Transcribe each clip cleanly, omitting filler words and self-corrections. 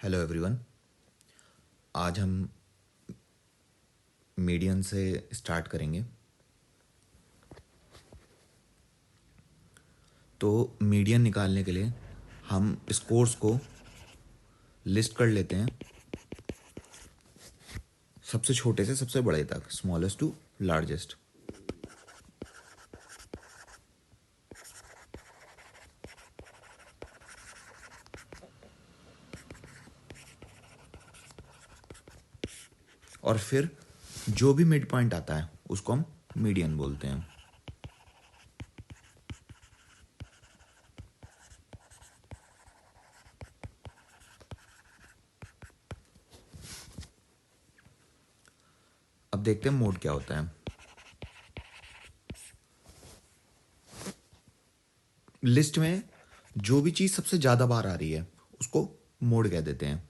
Hello everyone. आज हम median से स्टार्ट करेंगे। तो मीडियन निकालने के लिए हम स्कोर्स को लिस्ट कर लेते हैं, सबसे छोटे से सबसे बड़े तक, स्मॉलेस्ट टू लार्जेस्ट। और फिर जो भी मिड पॉइंट आता है उसको हम मीडियन बोलते हैं। अब देखते हैं मोड क्या होता है। लिस्ट में जो भी चीज़ सबसे ज़्यादा बार आ रही है उसको मोड कह देते हैं।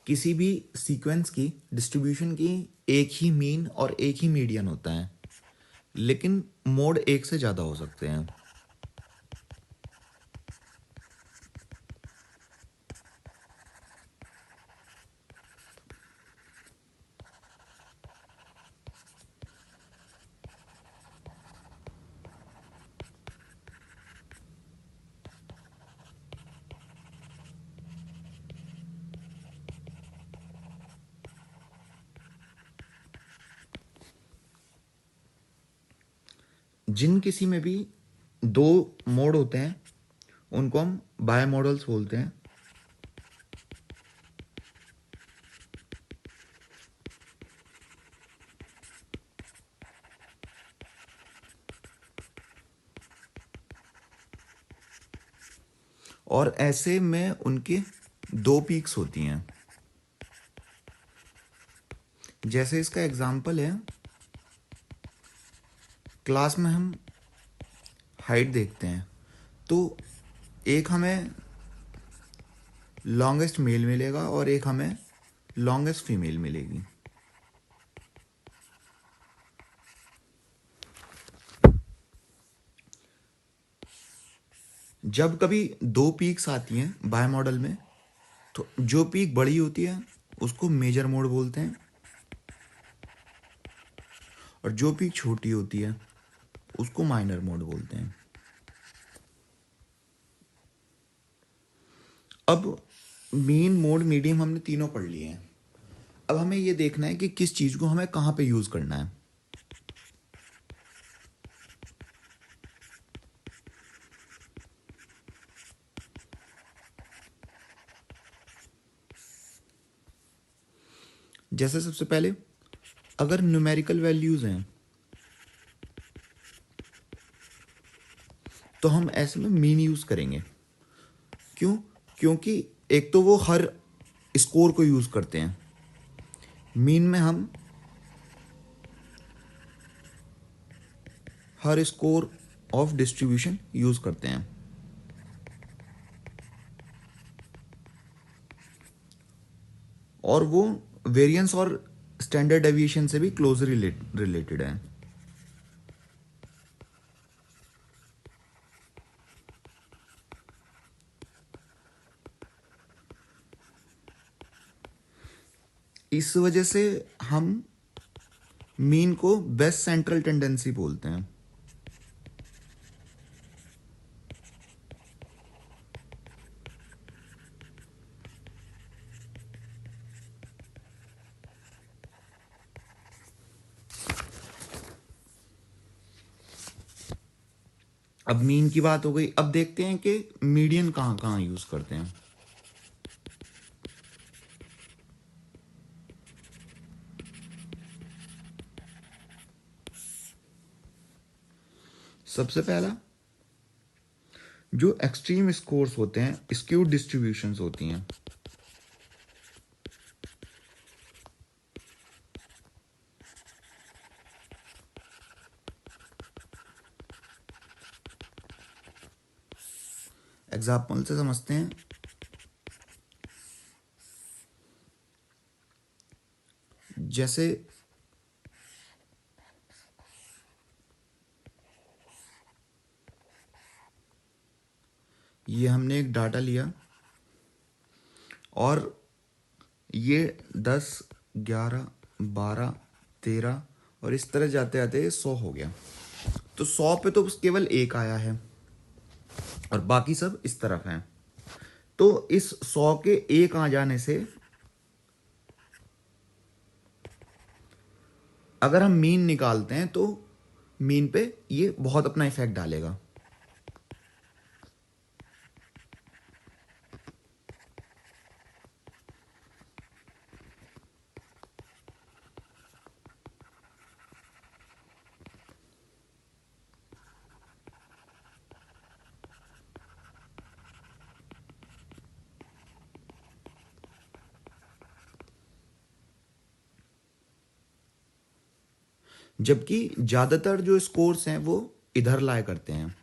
किसी भी सीक्वेंस की डिस्ट्रीब्यूशन की एक ही मीन और एक ही मीडियन होता है, लेकिन मोड एक से ज़्यादा हो सकते हैं। जिन किसी में भी दो मोड होते हैं उनको हम बाय मॉडल्स बोलते हैं। और ऐसे में उनके दो पीक्स होती हैं। जैसे इसका एग्जांपल है, क्लास में हम हाइट देखते हैं तो एक हमें लॉन्गेस्ट मेल मिलेगा और एक हमें लॉन्गेस्ट फीमेल मिलेगी। जब कभी दो पीक्स आती हैं बाय मॉडल में, तो जो पीक बड़ी होती है उसको मेजर मोड बोलते हैं, और जो पीक छोटी होती है उसको माइनर मोड बोलते हैं। अब मीन, मोड, मीडियम हमने तीनों पढ़ लिए हैं। अब हमें ये देखना है कि किस चीज़ को हमें कहाँ पे यूज़ करना है। जैसे सबसे पहले, अगर न्यूमेरिकल वैल्यूज़ हैं तो हम ऐसे में मीन यूज़ करेंगे। क्यों? क्योंकि एक तो वो हर स्कोर को यूज़ करते हैं। मीन में हम हर स्कोर ऑफ डिस्ट्रीब्यूशन यूज़ करते हैं, और वो वेरिएंस और स्टैंडर्ड डेविएशन से भी क्लोजली रिलेटेड है। इस वजह से हम मीन को बेस्ट सेंट्रल टेंडेंसी बोलते हैं। अब मीन की बात हो गई, अब देखते हैं कि मीडियन कहाँ कहाँ यूज़ करते हैं। सबसे पहला, जो एक्सट्रीम स्कोर्स होते हैं, स्क्यूड डिस्ट्रीब्यूशंस होती हैं। एग्जाम्पल से समझते हैं। जैसे ये हमने एक डाटा लिया और ये 10, 11, 12, 13 और इस तरह जाते जाते 100 हो गया। तो 100 पे तो बस केवल एक आया है और बाकी सब इस तरफ हैं। तो इस 100 के एक आ जाने से अगर हम मीन निकालते हैं तो मीन पे ये बहुत अपना इफेक्ट डालेगा। जबकि ज्यादातर जो स्कोर्स हैं वो इधर लाया करते हैं।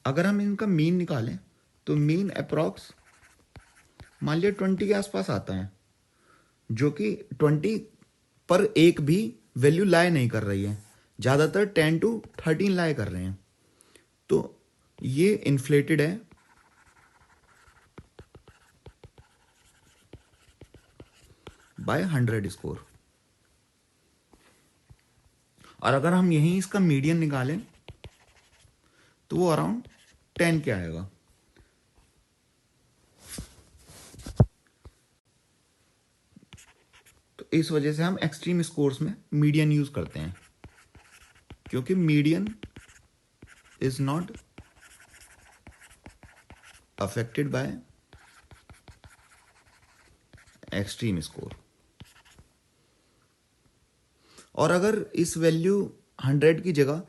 अगर हम इनका मीन निकालें तो मीन अप्रॉक्स मान लिया 20 के आसपास आता है, जो कि 20 पर एक भी वैल्यू लाए नहीं कर रही है, ज्यादातर 10 to 13 लाए कर रहे हैं। तो ये इन्फ्लेटेड है बाय 100 स्कोर। और अगर हम यहीं इसका मीडियन निकालें तो वो अराउंड 10 के आएगा। तो इस वजह से हम एक्सट्रीम स्कोर्स में मीडियन यूज करते हैं, क्योंकि median is not affected by extreme score. और अगर इस वैल्यू 100 की जगह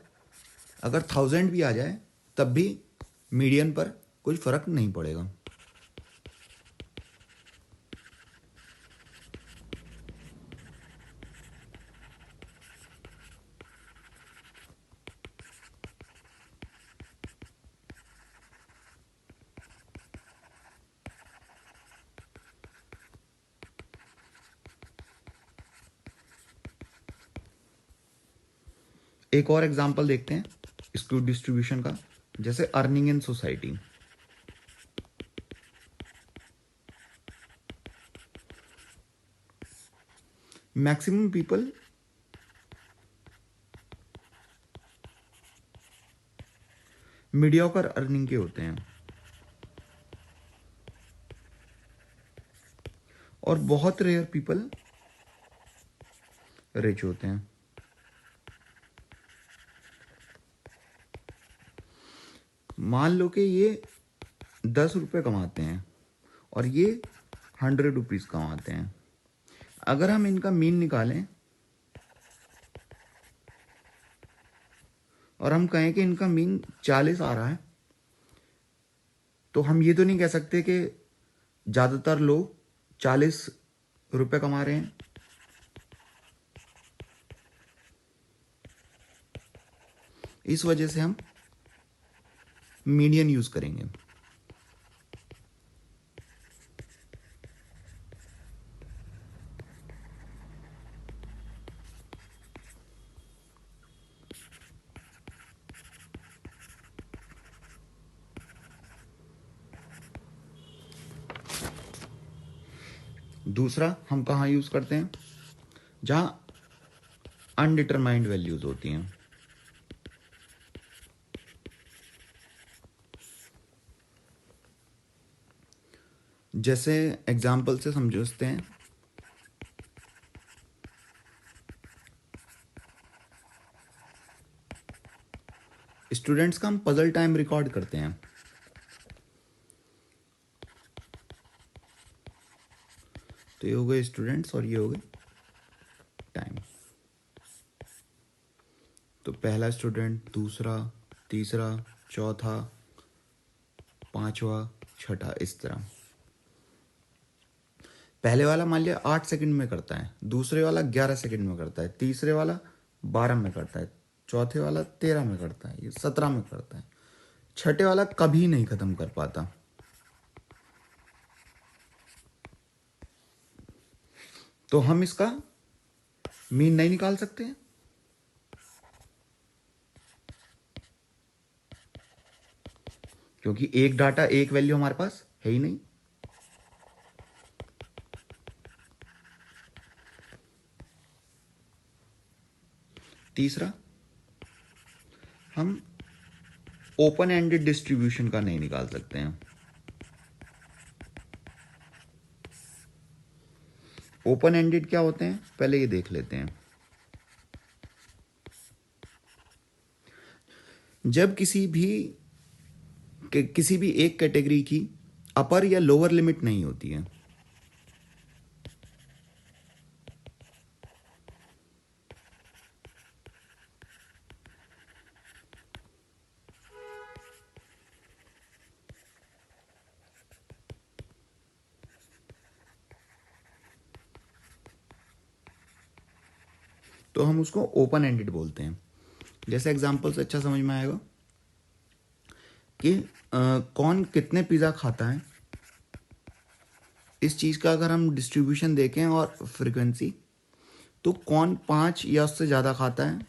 अगर 1000 भी आ जाए तब भी मीडियन पर कोई फर्क नहीं पड़ेगा। एक और एग्जांपल देखते हैं स्क्यू डिस्ट्रीब्यूशन का, जैसे earning in society. Maximum people mediocre earning के होते हैं और बहुत रेयर पीपल रिच होते हैं। मान लो कि ये 10 रुपये कमाते हैं और ये 100 रुपीज कमाते हैं। अगर हम इनका मीन निकालें और हम कहें कि इनका मीन 40 आ रहा है, तो हम ये तो नहीं कह सकते कि ज्यादातर लोग 40 रुपये कमा रहे हैं। इस वजह से हम मीडियन यूज करेंगे। दूसरा हम कहाँ यूज करते हैं, जहां अनडिटरमाइंड वैल्यूज होती हैं। जैसे एग्जाम्पल से समझते हैं, स्टूडेंट्स का हम पजल टाइम रिकॉर्ड करते हैं। तो ये हो गए स्टूडेंट्स और ये हो गए टाइम। तो पहला स्टूडेंट, दूसरा, तीसरा, चौथा, पांचवा, छठा, इस तरह। पहले वाला मान लिया 8 सेकंड में करता है, दूसरे वाला 11 सेकंड में करता है, तीसरे वाला 12 में करता है, चौथे वाला 13 में करता है, ये 17 में करता है, छठे वाला कभी नहीं खत्म कर पाता। तो हम इसका मीन नहीं निकाल सकते हैं, क्योंकि एक डाटा, एक वैल्यू हमारे पास है ही नहीं। तीसरा, हम ओपन एंडेड डिस्ट्रीब्यूशन का नहीं निकाल सकते हैं। ओपन एंडेड क्या होते हैं, पहले ये देख लेते हैं। जब किसी भी एक कैटेगरी की अपर या लोअर लिमिट नहीं होती है, तो हम उसको ओपन एंडेड बोलते हैं। जैसे एग्जांपल से अच्छा समझ में आएगा कि कौन कितने पिज़्ज़ा खाता है, इस चीज़ का अगर हम डिस्ट्रीब्यूशन देखें और फ्रीक्वेंसी, तो कौन 5 या उससे ज़्यादा खाता है,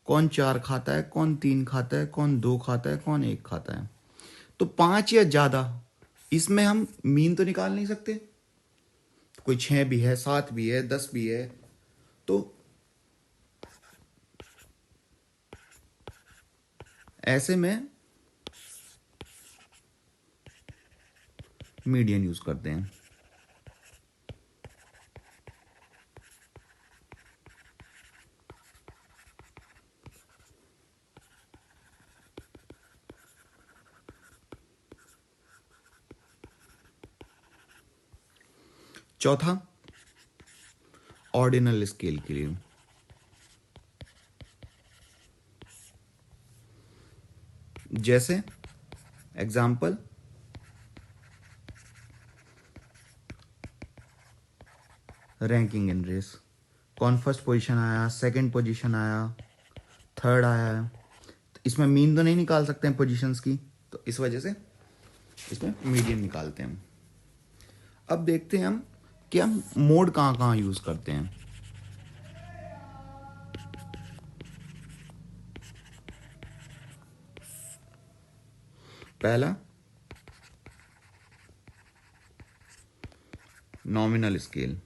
कौन 4 खाता है, कौन 3 खाता है, कौन 2 खाता है, कौन 1 खाता है। तो 5 या ज़्यादा, इसमें हम मीन तो निकाल नहीं सकते। कोई 6 भी है, 7 भी है, 10 भी है, तो ऐसे में मीडियन यूज करते हैं। चौथा, ऑर्डिनल स्केल के लिए जैसे एग्जाम्पल, रैंकिंग इन रेस, कौन फर्स्ट पोजीशन आया, सेकंड पोजीशन आया, थर्ड आया, तो इसमें मीन तो नहीं निकाल सकते हैं पोजीशंस की, तो इस वजह से इसमें मीडियन निकालते हैं हम। अब देखते हैं हम कि हम मोड कहाँ कहाँ यूज करते हैं। पहला, नॉमिनल स्केल।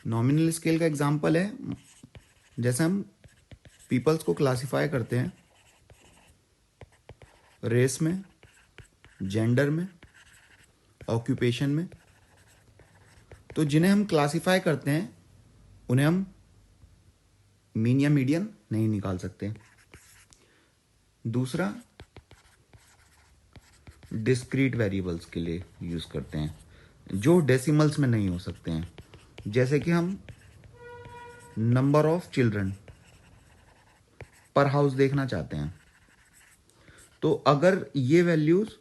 नॉमिनल स्केल का एग्जांपल है, जैसे हम पीपल्स को क्लासिफाई करते हैं रेस में, जेंडर में, ऑक्यूपेशन में, तो जिन्हें हम क्लासिफाई करते हैं उन्हें हम मीन या मीडियन नहीं निकाल सकते। दूसरा, डिस्क्रीट वेरिएबल्स के लिए यूज करते हैं जो डेसिमल्स में नहीं हो सकते हैं, जैसे कि हम नंबर ऑफ चिल्ड्रन पर हाउस देखना चाहते हैं, तो अगर ये वैल्यूज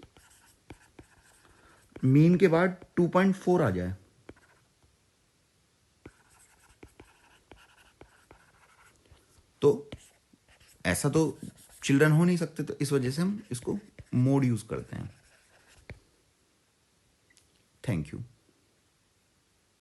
मीन के बाद 2.4 आ जाए, तो ऐसा तो चिल्ड्रन हो नहीं सकते, तो इस वजह से हम इसको मोड यूज करते हैं। Thank you.